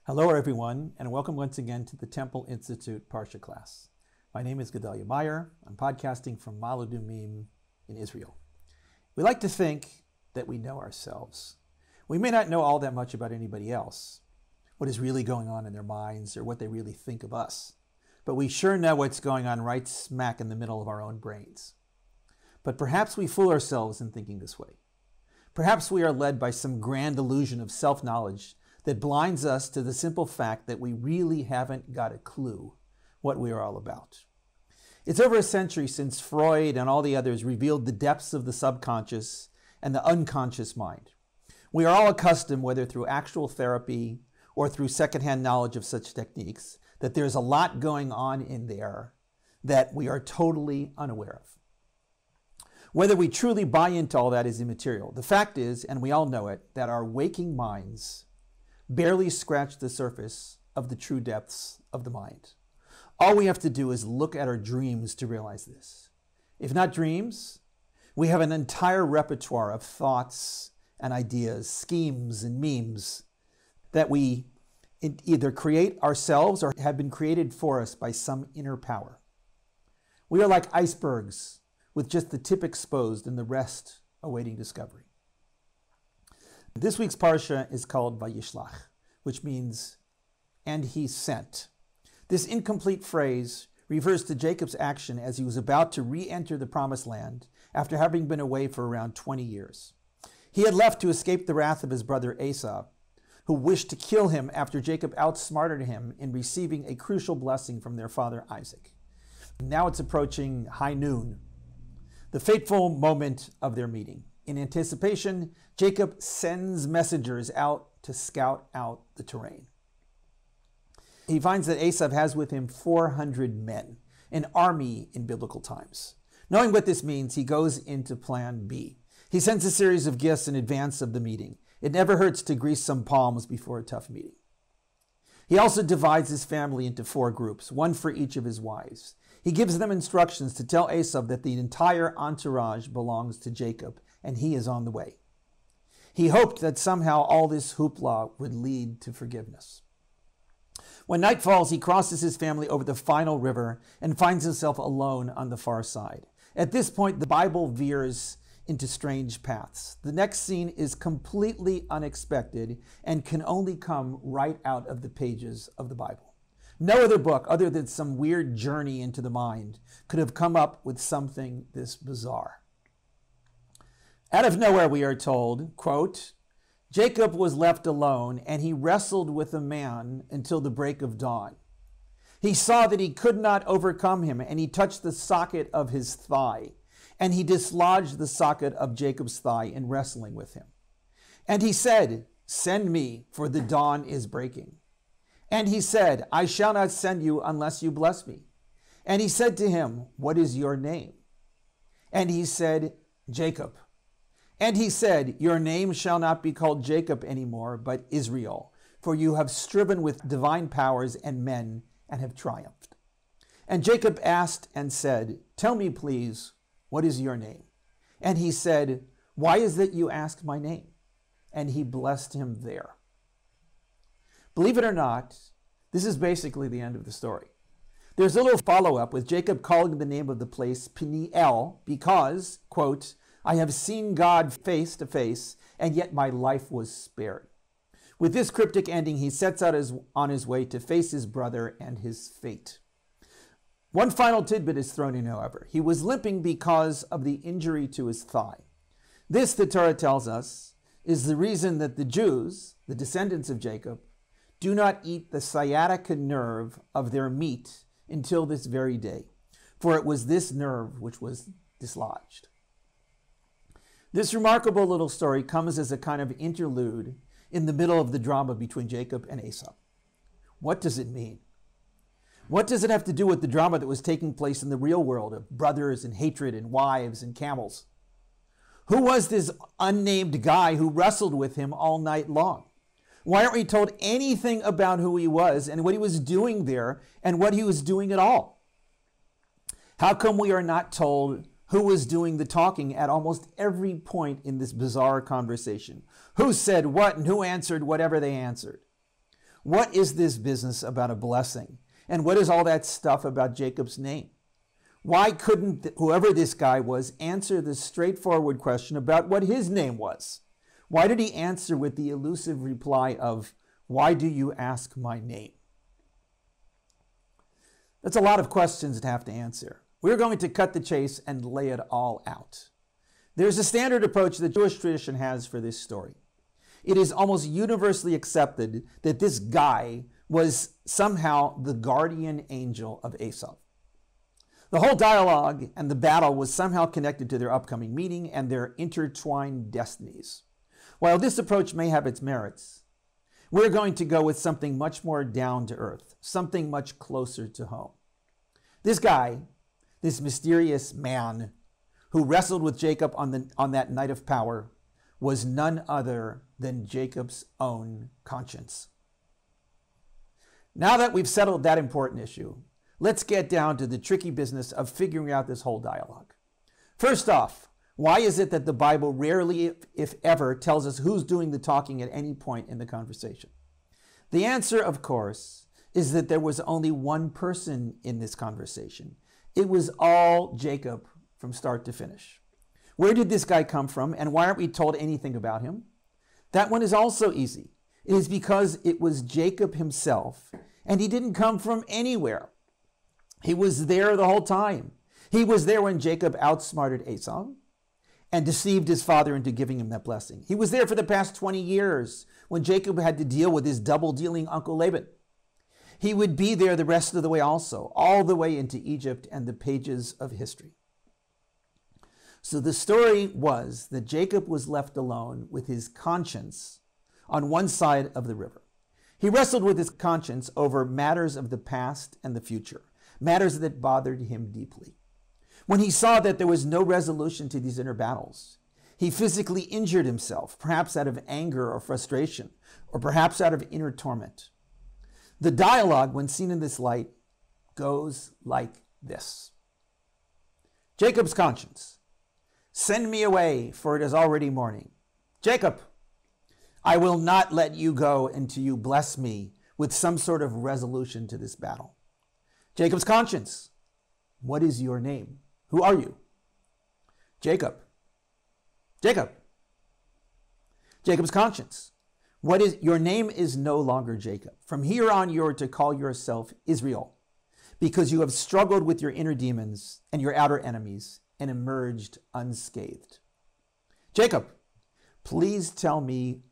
Hello everyone, and welcome once again to the Temple Institute Parsha class. My name is Gedalia Meyer. I'm podcasting from Maludumim in Israel. We like to think that we know ourselves. We may not know all that much about anybody else, what is really going on in their minds or what they really think of us, but we sure know what's going on right smack in the middle of our own brains. But perhaps we fool ourselves in thinking this way. Perhaps we are led by some grand illusion of self-knowledge that blinds us to the simple fact that we really haven't got a clue what we are all about. It's over a century since Freud and all the others revealed the depths of the subconscious and the unconscious mind. We are all accustomed, whether through actual therapy or through secondhand knowledge of such techniques, that there's a lot going on in there that we are totally unaware of. Whether we truly buy into all that is immaterial. The fact is, and we all know it, that our waking minds barely scratch the surface of the true depths of the mind. All we have to do is look at our dreams to realize this. If not dreams, we have an entire repertoire of thoughts and ideas, schemes and memes that we either create ourselves or have been created for us by some inner power. We are like icebergs with just the tip exposed and the rest awaiting discovery. This week's Parsha is called Vayishlach, which means, and he sent. This incomplete phrase refers to Jacob's action as he was about to re-enter the promised land after having been away for around 20 years. He had left to escape the wrath of his brother Esau, who wished to kill him after Jacob outsmarted him in receiving a crucial blessing from their father Isaac. Now it's approaching high noon, the fateful moment of their meeting. In anticipation, Jacob sends messengers out to scout out the terrain. He finds that Esau has with him 400 men, an army in biblical times. Knowing what this means, he goes into plan B. He sends a series of gifts in advance of the meeting. It never hurts to grease some palms before a tough meeting. He also divides his family into 4 groups, one for each of his wives. He gives them instructions to tell Esau that the entire entourage belongs to Jacob, and he is on the way. He hoped that somehow all this hoopla would lead to forgiveness. When night falls, he crosses his family over the final river and finds himself alone on the far side. At this point, the Bible veers into strange paths. The next scene is completely unexpected and can only come right out of the pages of the Bible. No other book, other than some weird journey into the mind, could have come up with something this bizarre. Out of nowhere, we are told, quote, Jacob was left alone, and he wrestled with a man until the break of dawn. He saw that he could not overcome him, and he touched the socket of his thigh, and he dislodged the socket of Jacob's thigh in wrestling with him. And he said, Send me, for the dawn is breaking. And he said, I shall not send you unless you bless me. And he said to him, What is your name? And he said, Jacob. And he said, Your name shall not be called Jacob anymore, but Israel, for you have striven with divine powers and men and have triumphed. And Jacob asked and said, Tell me, please, what is your name? And he said, Why is it you ask my name? And he blessed him there. Believe it or not, this is basically the end of the story. There's a little follow-up with Jacob calling the name of the place Peniel because, quote, I have seen God face to face, and yet my life was spared. With this cryptic ending, he sets out on his way to face his brother and his fate. One final tidbit is thrown in, however. He was limping because of the injury to his thigh. This, the Torah tells us, is the reason that the Jews, the descendants of Jacob, do not eat the sciatica nerve of their meat until this very day, for it was this nerve which was dislodged. This remarkable little story comes as a kind of interlude in the middle of the drama between Jacob and Esau. What does it mean? What does it have to do with the drama that was taking place in the real world of brothers and hatred and wives and camels? Who was this unnamed guy who wrestled with him all night long? Why aren't we told anything about who he was and what he was doing there and what he was doing at all? How come we are not told who was doing the talking at almost every point in this bizarre conversation? Who said what and who answered whatever they answered? What is this business about a blessing? And what is all that stuff about Jacob's name? Why couldn't whoever this guy was answer the straightforward question about what his name was? Why did he answer with the elusive reply of, "Why do you ask my name?" That's a lot of questions to have to answer. We're going to cut the chase and lay it all out. There's a standard approach the Jewish tradition has for this story. It is almost universally accepted that this guy was somehow the guardian angel of Esau. The whole dialogue and the battle was somehow connected to their upcoming meeting and their intertwined destinies. While this approach may have its merits, we're going to go with something much more down to earth, something much closer to home. This guy, this mysterious man who wrestled with Jacob on that night of power, was none other than Jacob's own conscience. Now that we've settled that important issue, let's get down to the tricky business of figuring out this whole dialogue. First off, why is it that the Bible rarely, if ever, tells us who's doing the talking at any point in the conversation? The answer, of course, is that there was only one person in this conversation. It was all Jacob from start to finish. Where did this guy come from, and why aren't we told anything about him? That one is also easy. It is because it was Jacob himself, and he didn't come from anywhere. He was there the whole time. He was there when Jacob outsmarted Esau and deceived his father into giving him that blessing. He was there for the past 20 years when Jacob had to deal with his double-dealing Uncle Laban. He would be there the rest of the way also, all the way into Egypt and the pages of history. So the story was that Jacob was left alone with his conscience on one side of the river. He wrestled with his conscience over matters of the past and the future, matters that bothered him deeply. When he saw that there was no resolution to these inner battles, he physically injured himself, perhaps out of anger or frustration, or perhaps out of inner torment. The dialogue, when seen in this light, goes like this. Jacob's conscience: "Send me away, for it is already morning. Jacob, I will not let you go until you bless me with some sort of resolution to this battle." Jacob's conscience: "What is your name? Who are you?" Jacob. Jacob. Jacob's conscience: your name is no longer Jacob. From here on, you're to call yourself Israel, because you have struggled with your inner demons and your outer enemies and emerged unscathed. Jacob, please tell me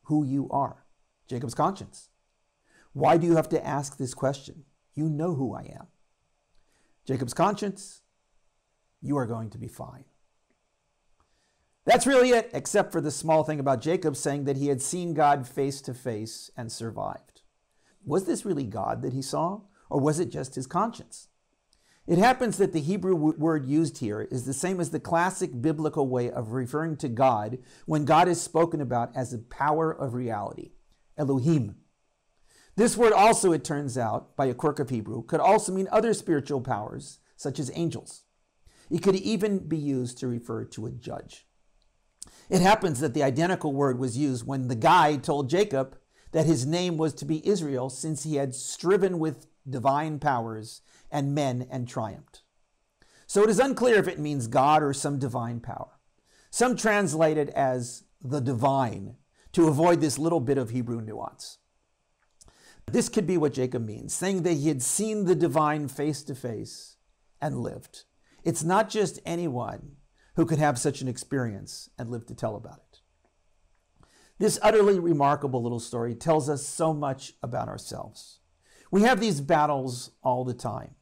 who you are. Jacob's conscience: why do you have to ask this question? You know who I am. Jacob's conscience: you are going to be fine. That's really it, except for the small thing about Jacob saying that he had seen God face to face and survived. Was this really God that he saw, or was it just his conscience? It happens that the Hebrew word used here is the same as the classic biblical way of referring to God when God is spoken about as a power of reality, Elohim. This word also, it turns out, by a quirk of Hebrew, could also mean other spiritual powers, such as angels. It could even be used to refer to a judge. It happens that the identical word was used when the guy told Jacob that his name was to be Israel, since he had striven with divine powers and men and triumphed. So it is unclear if it means God or some divine power. Some translate it as the divine to avoid this little bit of Hebrew nuance. This could be what Jacob means, saying that he had seen the divine face to face and lived. It's not just anyone who could have such an experience and live to tell about it. This utterly remarkable little story tells us so much about ourselves. We have these battles all the time.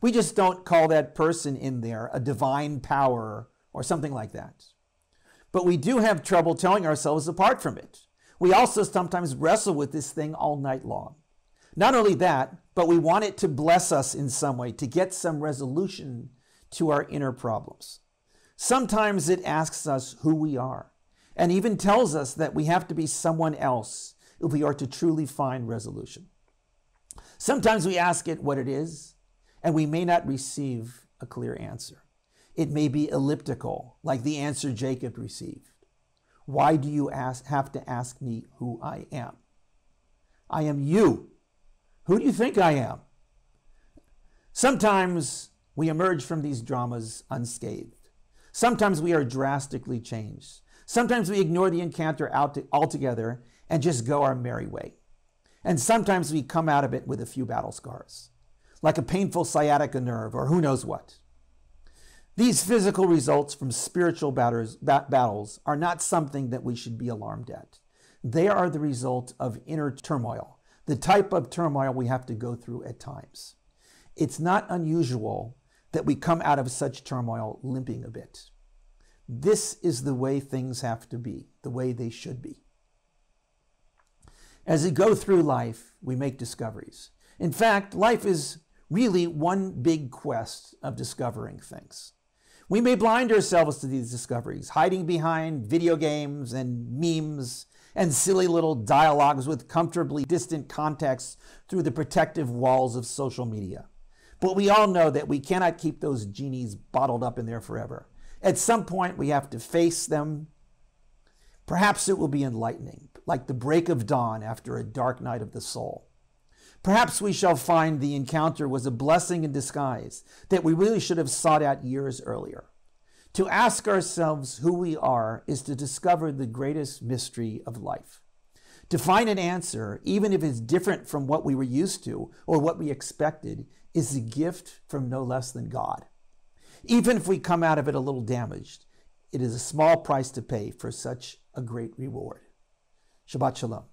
We just don't call that person in there a divine power or something like that. But we do have trouble telling ourselves apart from it. We also sometimes wrestle with this thing all night long. Not only that, but we want it to bless us in some way, to get some resolution to our inner problems. Sometimes it asks us who we are, and even tells us that we have to be someone else if we are to truly find resolution. Sometimes we ask it what it is, and we may not receive a clear answer. It may be elliptical, like the answer Jacob received. Why do you have to ask me who I am? I am you. Who do you think I am? Sometimes we emerge from these dramas unscathed. Sometimes we are drastically changed. Sometimes we ignore the encounter altogether and just go our merry way. And sometimes we come out of it with a few battle scars, like a painful sciatica nerve or who knows what. These physical results from spiritual battles are not something that we should be alarmed at. They are the result of inner turmoil, the type of turmoil we have to go through at times. It's not unusual that we come out of such turmoil limping a bit. This is the way things have to be, the way they should be. As we go through life, we make discoveries. In fact, life is really one big quest of discovering things. We may blind ourselves to these discoveries, hiding behind video games and memes and silly little dialogues with comfortably distant contexts through the protective walls of social media. But we all know that we cannot keep those genies bottled up in there forever. At some point, we have to face them. Perhaps it will be enlightening, like the break of dawn after a dark night of the soul. Perhaps we shall find the encounter was a blessing in disguise that we really should have sought out years earlier. To ask ourselves who we are is to discover the greatest mystery of life. To find an answer, even if it's different from what we were used to or what we expected, is a gift from no less than God. Even if we come out of it a little damaged, it is a small price to pay for such a great reward. Shabbat Shalom.